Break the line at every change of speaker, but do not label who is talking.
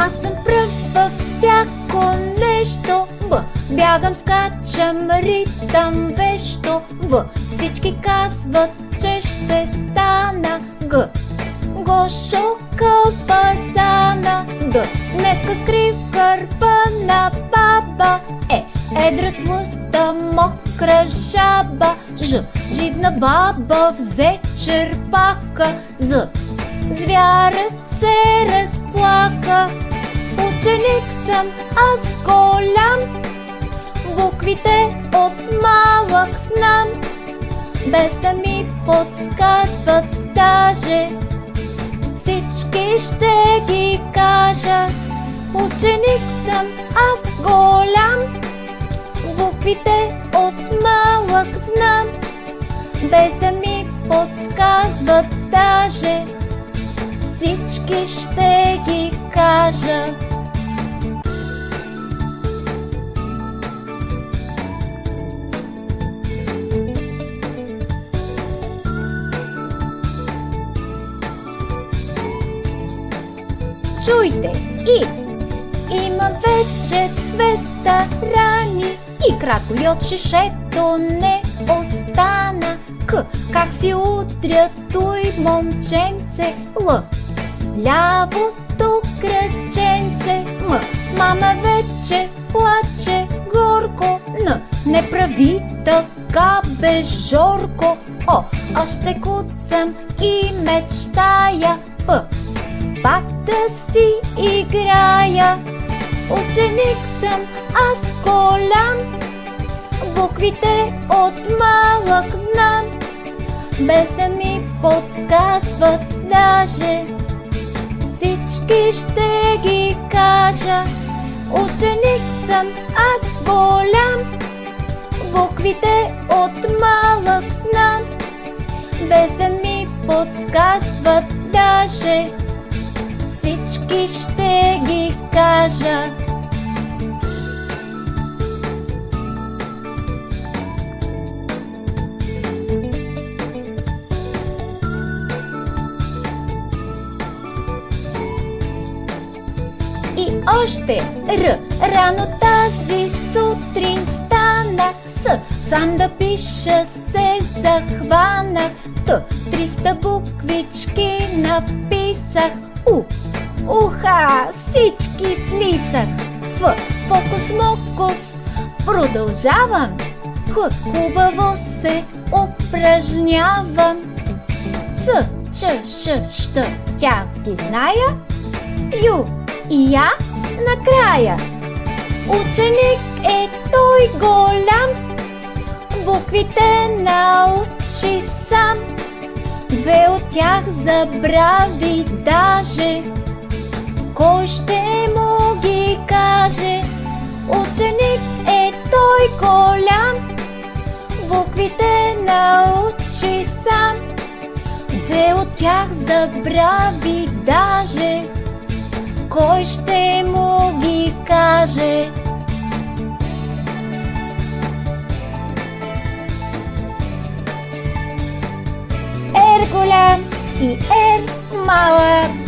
Аз съм пръв във всяко нещо. Б. Бягам, скачам, ритъм вещо. В. Всички казват, че ще стана. Г. Гошо кълпасана. Д. Днеска скрив гърба на баба. Е. Едра тлъста мокра жаба. Ж. Живна баба взе черпака. З. Звярат се разплака. Ученик съм аз голям, буквите от малък знам, без да ми подсказват даже. Всички ще ги кажа. Ученик съм аз голям, буквите от малък знам, без да ми подсказват даже. Всички ще ги кажа. Чуйте, има вече 200 рани и кратко ли от шишето не остана. К. Как си удря той момченце. Л. Лявото кръченце. М. Мама вече плаче горко. Н. Не прави така безжорко. О. Още куцам и мечтая. П. Пак да си играя. Ученик съм аз голям, буквите от малък знам, без да ми подсказват даже. Всички ще ги кажа. Ученик съм аз голям, буквите от малък знам, без да ми подсказват даже. Всички ще ги кажа. И още Р. Рано тази сутрин станах. С. Сам да пиша се захванах. Т. 300 буквички написах. У. Уха, всички слисах. Ф. Фокус мокус, продължавам. Х. Хубаво се упражнявам. Ц. Ч. Ш. Щ. Тях ги зная. Ю. И я накрая. Ученик е той голям, буквите научи сам. 2 от тях забрави даже. Кой ще му ги каже? Ученик е той голям, буквите научи сам. 2 от тях забрави даже. Кой ще му ги каже? Р голям и Р малък.